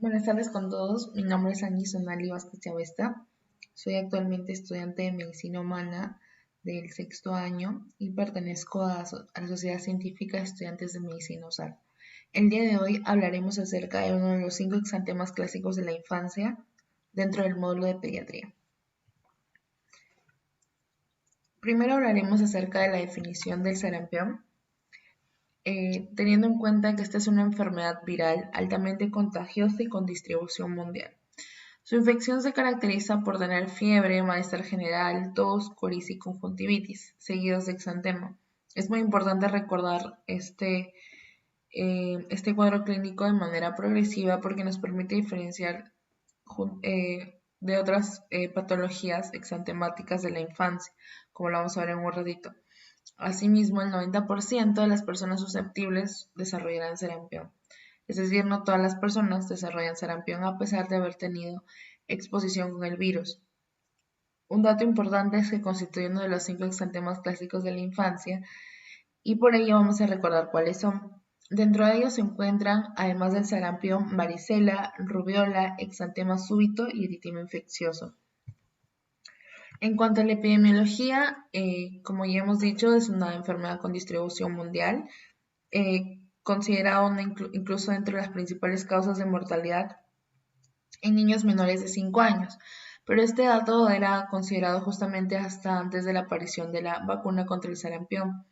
Buenas tardes con todos. Mi nombre es Angie Sonali Vázquez Chavesta. Soy actualmente estudiante de Medicina Humana del sexto año y pertenezco a la Sociedad Científica de Estudiantes de Medicina USAR. El día de hoy hablaremos acerca de uno de los 5 exantemas clásicos de la infancia dentro del módulo de pediatría. Primero hablaremos acerca de la definición del sarampión. Teniendo en cuenta que esta es una enfermedad viral altamente contagiosa y con distribución mundial. Su infección se caracteriza por tener fiebre, malestar general, tos, coriza y conjuntivitis, seguidos de exantema. Es muy importante recordar este cuadro clínico de manera progresiva porque nos permite diferenciar de otras patologías exantemáticas de la infancia, como lo vamos a ver en un ratito. Asimismo, el 90% de las personas susceptibles desarrollarán sarampión. Es decir, no todas las personas desarrollan sarampión a pesar de haber tenido exposición con el virus. Un dato importante es que constituye uno de los 5 exantemas clásicos de la infancia y por ello vamos a recordar cuáles son. Dentro de ellos se encuentran, además del sarampión, varicela, rubiola, exantema súbito y eritema infeccioso. En cuanto a la epidemiología, como ya hemos dicho, es una enfermedad con distribución mundial, considerada incluso dentro de las principales causas de mortalidad en niños menores de 5 años. Pero este dato era considerado justamente hasta antes de la aparición de la vacuna contra el sarampión,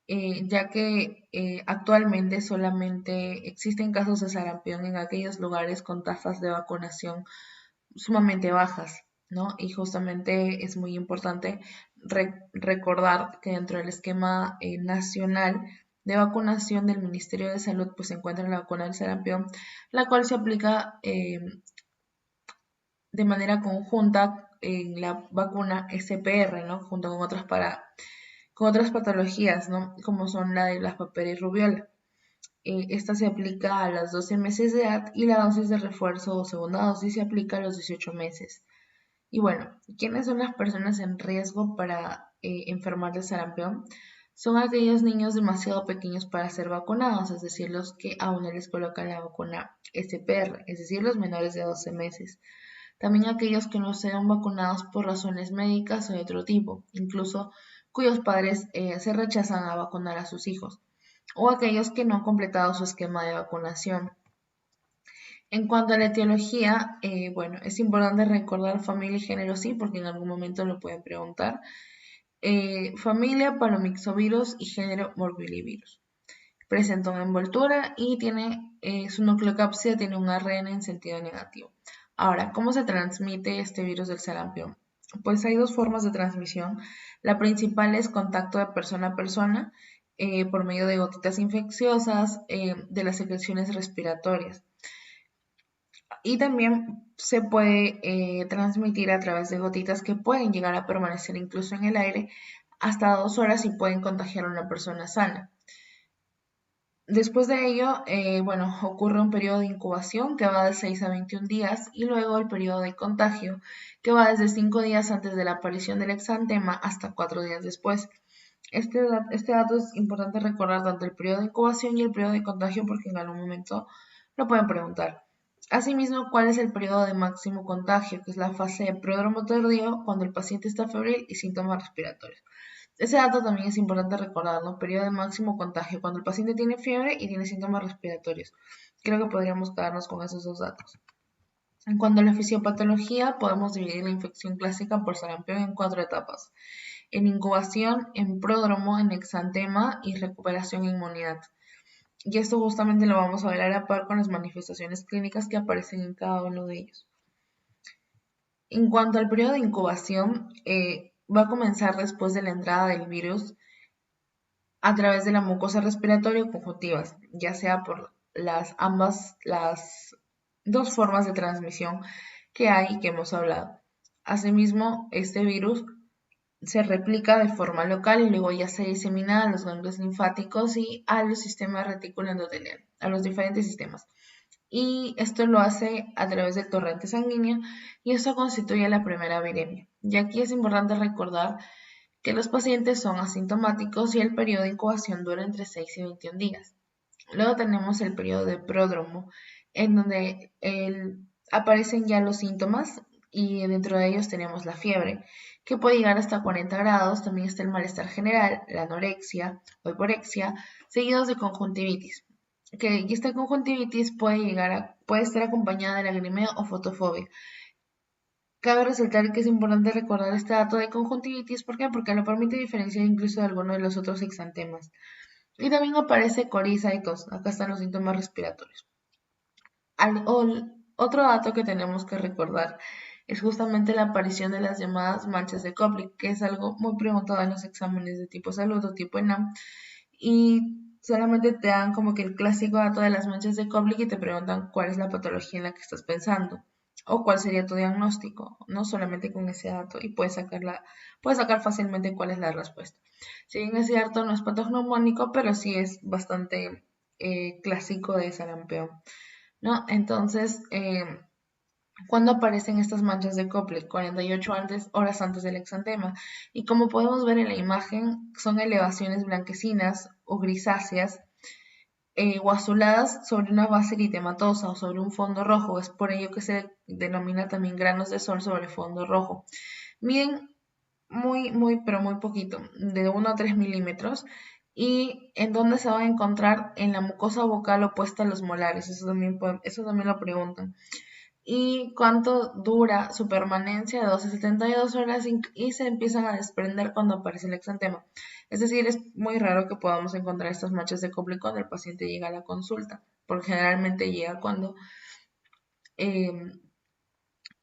ya que actualmente solamente existen casos de sarampión en aquellos lugares con tasas de vacunación sumamente bajas, ¿no? Y justamente es muy importante recordar que dentro del esquema nacional de vacunación del Ministerio de Salud pues se encuentra la vacuna del sarampión, la cual se aplica de manera conjunta en la vacuna SPR, ¿no? Junto con otras patologías, ¿no? Como son la de las paperas y rubiola. Esta se aplica a las 12 meses de edad y la dosis de refuerzo o segunda dosis se aplica a los 18 meses. Y bueno, ¿quiénes son las personas en riesgo para enfermar de sarampión? Son aquellos niños demasiado pequeños para ser vacunados, es decir, los que aún no les colocan la vacuna SPR, es decir, los menores de 12 meses. También aquellos que no sean vacunados por razones médicas o de otro tipo, incluso cuyos padres se rechazan a vacunar a sus hijos, o aquellos que no han completado su esquema de vacunación. En cuanto a la etiología, bueno, es importante recordar familia y género sí, porque en algún momento lo pueden preguntar. Familia, palomixovirus y género morbillivirus. Presenta una envoltura y su nucleocápsida tiene un ARN en sentido negativo. Ahora, ¿cómo se transmite este virus del sarampión? Pues hay dos formas de transmisión. La principal es contacto de persona a persona por medio de gotitas infecciosas de las secreciones respiratorias. Y también se puede transmitir a través de gotitas que pueden llegar a permanecer incluso en el aire hasta 2 horas y pueden contagiar a una persona sana. Después de ello, bueno, ocurre un periodo de incubación que va de 6 a 21 días y luego el periodo de contagio que va desde 5 días antes de la aparición del exantema hasta 4 días después. Este dato es importante recordar tanto el periodo de incubación y el periodo de contagio porque en algún momento lo pueden preguntar. Asimismo, ¿cuál es el periodo de máximo contagio? Que es la fase de pródromo tardío cuando el paciente está febril y síntomas respiratorios. Ese dato también es importante recordar, ¿no? Periodo de máximo contagio, cuando el paciente tiene fiebre y tiene síntomas respiratorios. Creo que podríamos quedarnos con esos dos datos. En cuanto a la fisiopatología, podemos dividir la infección clásica por sarampión en 4 etapas. En incubación, en pródromo, en exantema y recuperación e inmunidad. Y esto justamente lo vamos a ver a la par con las manifestaciones clínicas que aparecen en cada uno de ellos. En cuanto al periodo de incubación, va a comenzar después de la entrada del virus a través de la mucosa respiratoria o conjuntivas, ya sea por las dos formas de transmisión que hay y que hemos hablado. Asimismo, este virus se replica de forma local y luego ya se disemina a los ganglios linfáticos y a los sistemas retículo endotelial, a los diferentes sistemas. Y esto lo hace a través del torrente sanguíneo y eso constituye la primera viremia. Y aquí es importante recordar que los pacientes son asintomáticos y el periodo de incubación dura entre 6 y 21 días. Luego tenemos el periodo de pródromo, en donde aparecen ya los síntomas y dentro de ellos tenemos la fiebre, que puede llegar hasta 40 grados. También está el malestar general, la anorexia o hiporexia, seguidos de conjuntivitis. Y esta conjuntivitis puede estar acompañada de lagrimeo o fotofobia. Cabe resaltar que es importante recordar este dato de conjuntivitis. ¿Por qué? Porque lo permite diferenciar incluso de alguno de los otros exantemas. Y también aparece coriza y tos. Acá están los síntomas respiratorios. Otro dato que tenemos que recordar es justamente la aparición de las llamadas manchas de Koplik, que es algo muy preguntado en los exámenes de tipo salud o tipo ENAM, y solamente te dan como que el clásico dato de las manchas de Koplik y te preguntan cuál es la patología en la que estás pensando o cuál sería tu diagnóstico, no solamente con ese dato, y puedes sacar fácilmente cuál es la respuesta. Si bien es cierto, no es patognomónico, pero sí es bastante clásico de sarampión, ¿no? Entonces, ¿cuándo aparecen estas manchas de Koplik? 48 horas antes del exantema. Y como podemos ver en la imagen, son elevaciones blanquecinas o grisáceas o azuladas sobre una base eritematosa o sobre un fondo rojo. Es por ello que se denomina también granos de sol sobre fondo rojo. Miden pero muy poquito, de 1 a 3 milímetros. ¿Y en dónde se van a encontrar? En la mucosa vocal opuesta a los molares. Eso también lo preguntan. ¿Y cuánto dura su permanencia? De 12 a 72 horas, y se empiezan a desprender cuando aparece el exantema. Es decir, es muy raro que podamos encontrar estas manchas de Koplik cuando el paciente llega a la consulta, porque generalmente eh,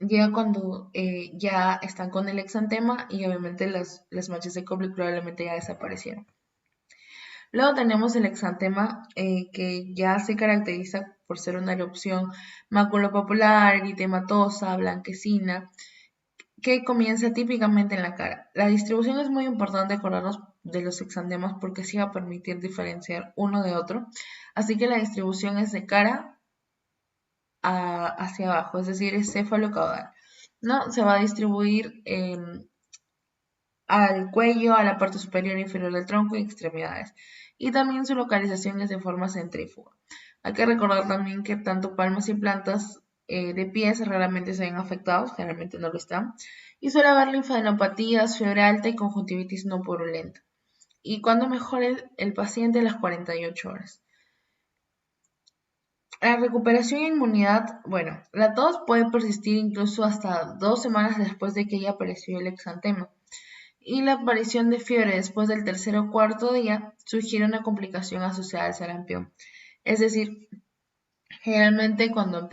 llega cuando ya están con el exantema, y obviamente las manchas de Koplik probablemente ya desaparecieron. Luego tenemos el exantema, que ya se caracteriza por ser una erupción maculopapular, eritematosa, blanquecina, que comienza típicamente en la cara. La distribución es muy importante acordarnos de los exantemas porque sí va a permitir diferenciar uno de otro. Así que la distribución es de cara hacia abajo, es decir, es céfalo-caudal, ¿no? Se va a distribuir al cuello, a la parte superior e inferior del tronco y extremidades. Y también su localización es de forma centrífuga. Hay que recordar también que tanto palmas y plantas de pies raramente se ven afectados, generalmente no lo están, y suele haber linfadenopatías, fiebre alta y conjuntivitis no purulenta. Y cuando mejore el paciente, a las 48 horas. La recuperación e inmunidad, bueno, la tos puede persistir incluso hasta 2 semanas después de que ya apareció el exantema. Y la aparición de fiebre después del tercer o cuarto día sugiere una complicación asociada al sarampión. Es decir, generalmente cuando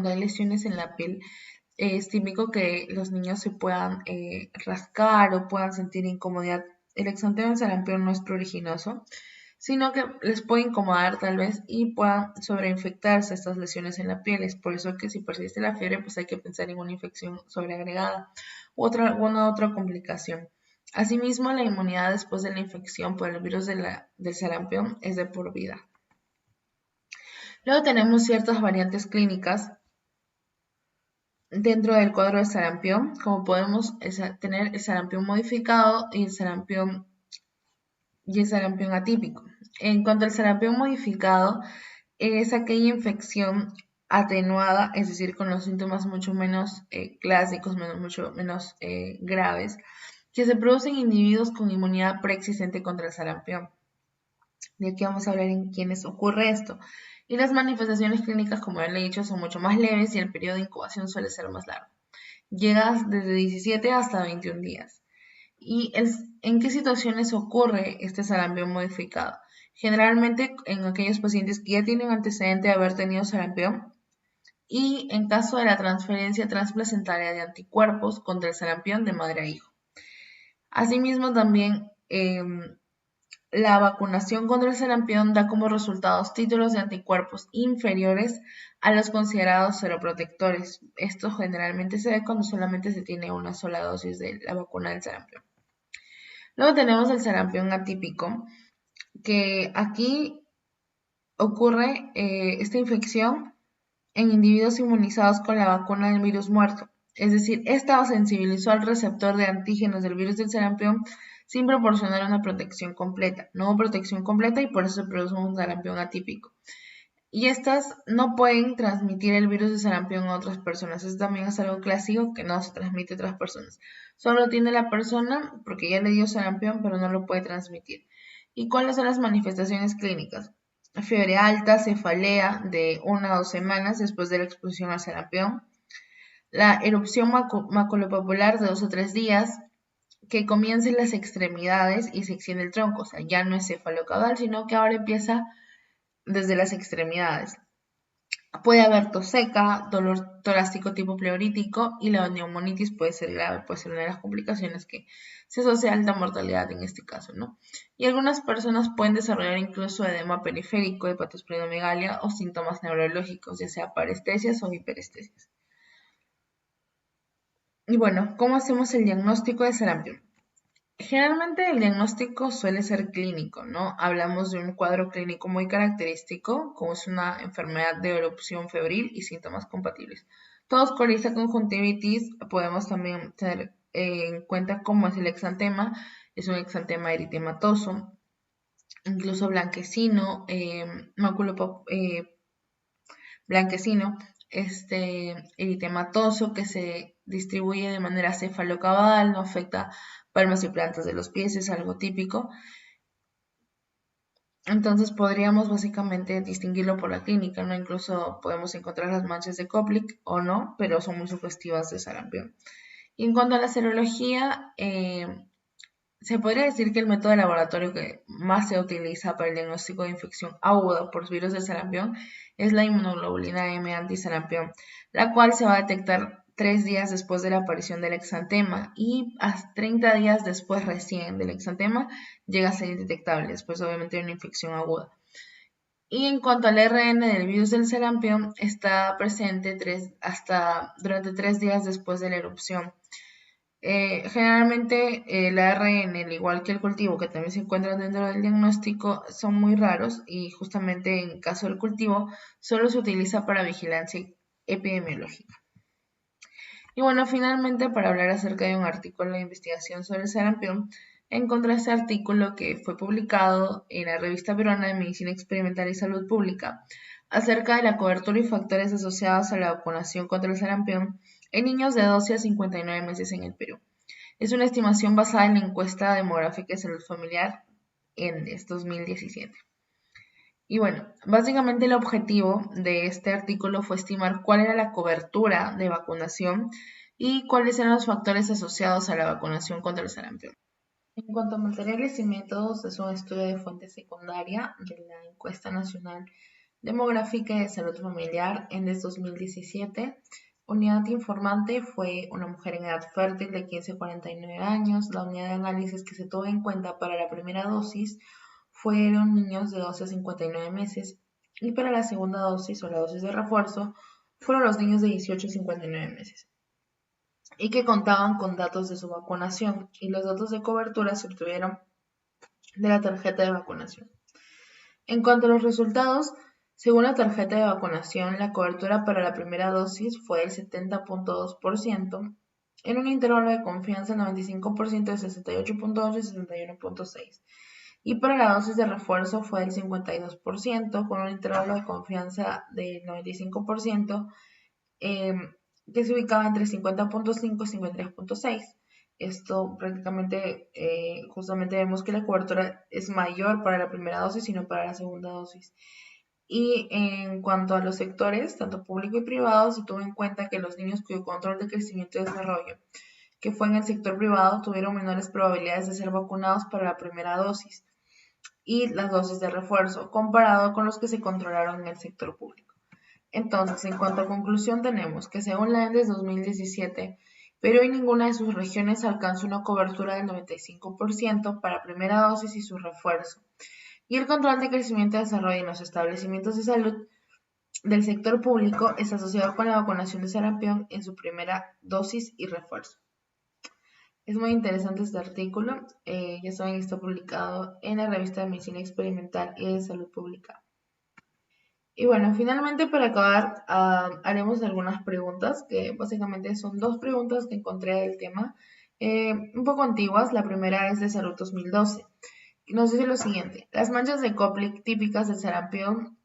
hay lesiones en la piel, es típico que los niños se puedan rascar o puedan sentir incomodidad. El exantema del sarampión no es pruriginoso, sino que les puede incomodar tal vez y puedan sobreinfectarse estas lesiones en la piel. Es por eso que si persiste la fiebre, pues hay que pensar en una infección sobreagregada u alguna otra complicación. Asimismo, la inmunidad después de la infección por el virus del sarampión es de por vida. Luego tenemos ciertas variantes clínicas dentro del cuadro de sarampión, como podemos tener el sarampión modificado y el sarampión atípico. En cuanto al sarampión modificado, es aquella infección atenuada, es decir, con los síntomas mucho menos clásicos, mucho menos graves, que se producen en individuos con inmunidad preexistente contra el sarampión. De aquí vamos a hablar en quiénes ocurre esto. Y las manifestaciones clínicas, como ya le he dicho, son mucho más leves y el periodo de incubación suele ser más largo. Llega desde 17 hasta 21 días. ¿Y en qué situaciones ocurre este sarampión modificado? Generalmente en aquellos pacientes que ya tienen antecedente de haber tenido sarampión y en caso de la transferencia transplacentaria de anticuerpos contra el sarampión de madre a hijo. Asimismo, también la vacunación contra el sarampión da como resultados títulos de anticuerpos inferiores a los considerados seroprotectores. Esto generalmente se ve cuando solamente se tiene una sola dosis de la vacuna del sarampión. Luego tenemos el sarampión atípico, que aquí ocurre esta infección en individuos inmunizados con la vacuna del virus muerto. Es decir, esta sensibilizó al receptor de antígenos del virus del sarampión sin proporcionar una protección completa. No hubo protección completa y por eso se produce un sarampión atípico. y estas no pueden transmitir el virus de sarampión a otras personas. Eso también es algo clásico que no se transmite a otras personas. Solo tiene la persona porque ya le dio sarampión, pero no lo puede transmitir. ¿Y cuáles son las manifestaciones clínicas? Fiebre alta, cefalea de 1 a 2 semanas después de la exposición al sarampión. La erupción maculopapular de 2 o 3 días, que comienza en las extremidades y se extiende el tronco. O sea, ya no es cefalocaudal, sino que ahora empieza desde las extremidades. Puede haber tos seca, dolor torácico tipo pleurítico y la neumonitis puede ser grave, puede ser una de las complicaciones que se asocia a alta mortalidad en este caso, ¿no? Y algunas personas pueden desarrollar incluso edema periférico, hepatosplenomegalia o síntomas neurológicos, ya sea parestesias o hiperestesias. Y bueno, ¿cómo hacemos el diagnóstico de sarampión? Generalmente el diagnóstico suele ser clínico, ¿no? Hablamos de un cuadro clínico muy característico, como es una enfermedad de erupción febril y síntomas compatibles. Todos con esta conjuntivitis podemos también tener en cuenta cómo es el exantema. Es un exantema eritematoso, incluso blanquecino, blanquecino, eritematoso que se distribuye de manera cefalocaudal, no afecta palmas y plantas de los pies, es algo típico. Entonces podríamos básicamente distinguirlo por la clínica, ¿no? Incluso podemos encontrar las manchas de Koplik o no, pero son muy sugestivas de sarampión. Y en cuanto a la serología, se podría decir que el método de laboratorio que más se utiliza para el diagnóstico de infección aguda por virus de sarampión es la inmunoglobulina M antisarampión, la cual se va a detectar 3 días después de la aparición del exantema y hasta 30 días después recién del exantema llega a ser indetectable, después obviamente de una infección aguda. Y en cuanto al ARN del virus del sarampión, está presente durante 3 días después de la erupción. Generalmente el ARN, al igual que el cultivo, que también se encuentra dentro del diagnóstico, son muy raros y justamente en caso del cultivo solo se utiliza para vigilancia epidemiológica. Y bueno, finalmente para hablar acerca de un artículo de investigación sobre el sarampión, encontré este artículo que fue publicado en la revista peruana de Medicina Experimental y Salud Pública acerca de la cobertura y factores asociados a la vacunación contra el sarampión en niños de 12 a 59 meses en el Perú. Es una estimación basada en la encuesta demográfica de salud familiar ENDES 2017. Y bueno, básicamente el objetivo de este artículo fue estimar cuál era la cobertura de vacunación y cuáles eran los factores asociados a la vacunación contra el sarampión. En cuanto a materiales y métodos, es un estudio de fuente secundaria de la Encuesta Nacional Demográfica y de Salud Familiar ENDES 2017. Unidad informante fue una mujer en edad fértil de 15 a 49 años. La unidad de análisis que se tuvo en cuenta para la primera dosis fueron niños de 12 a 59 meses y para la segunda dosis o la dosis de refuerzo fueron los niños de 18 a 59 meses y que contaban con datos de su vacunación y los datos de cobertura se obtuvieron de la tarjeta de vacunación. En cuanto a los resultados, según la tarjeta de vacunación, la cobertura para la primera dosis fue del 70.2%, en un intervalo de confianza del 95% de 68.8 y 71.6%. Y para la dosis de refuerzo fue del 52%, con un intervalo de confianza del 95%, que se ubicaba entre 50.5 y 53.6. Esto prácticamente, justamente vemos que la cobertura es mayor para la primera dosis y no para la segunda dosis. Y en cuanto a los sectores, tanto público y privado, se tuvo en cuenta que los niños cuyo control de crecimiento y desarrollo, que fue en el sector privado, tuvieron menores probabilidades de ser vacunados para la primera dosis y las dosis de refuerzo, comparado con los que se controlaron en el sector público. Entonces, en cuanto a conclusión, tenemos que según la ENDES 2017, Perú y ninguna de sus regiones alcanzó una cobertura del 95% para primera dosis y su refuerzo. Y el control de crecimiento y desarrollo en los establecimientos de salud del sector público es asociado con la vacunación de sarampión en su primera dosis y refuerzo. Es muy interesante este artículo, ya saben, está publicado en la revista de Medicina Experimental y de Salud Pública. Y bueno, finalmente para acabar, haremos algunas preguntas, que básicamente son 2 preguntas que encontré del tema, un poco antiguas. La primera es de Salud 2012. Nos dice lo siguiente: las manchas de Koplik típicas del sarampión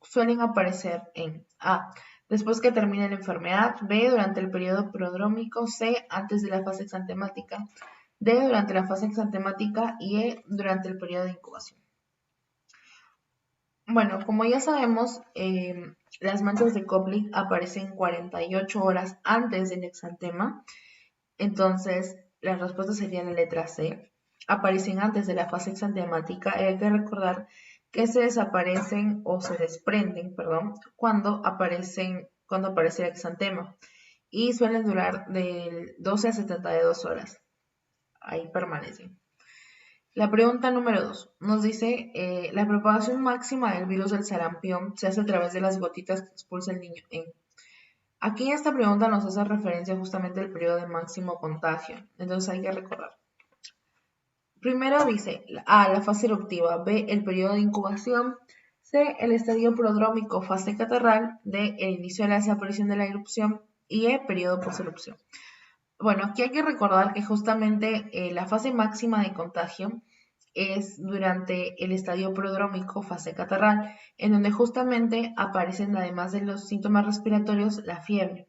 suelen aparecer en A, después que termine la enfermedad; B, durante el periodo prodrómico; C, antes de la fase exantemática; D, durante la fase exantemática; y E, durante el periodo de incubación. Bueno, como ya sabemos, las manchas de Koplik aparecen 48 horas antes del exantema, entonces la respuesta sería la letra C. Aparecen antes de la fase exantemática y hay que recordar que se desaparecen o se desprenden, perdón, cuando aparece el exantema y suelen durar de 12 a 72 horas. Ahí permanecen. La pregunta número 2 nos dice, la propagación máxima del virus del sarampión se hace a través de las gotitas que expulsa el niño en... Aquí esta pregunta nos hace referencia justamente al periodo de máximo contagio, entonces hay que recordar. Primero dice A, la fase eruptiva; B, el periodo de incubación; C, el estadio prodrómico, fase catarral; D, el inicio de la desaparición de la erupción; y E, periodo poserupción. Bueno, aquí hay que recordar que justamente la fase máxima de contagio es durante el estadio prodrómico, fase catarral, en donde justamente aparecen, además de los síntomas respiratorios, la fiebre.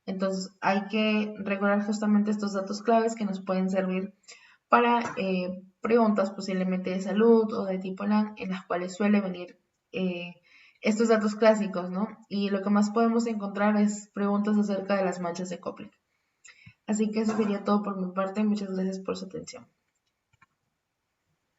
Entonces hay que recordar justamente estos datos claves que nos pueden servir para preguntas posiblemente de salud o de tipo LAN, en las cuales suele venir estos datos clásicos, ¿no? Y lo que más podemos encontrar es preguntas acerca de las manchas de Koplik. Así que eso sería todo por mi parte. Muchas gracias por su atención.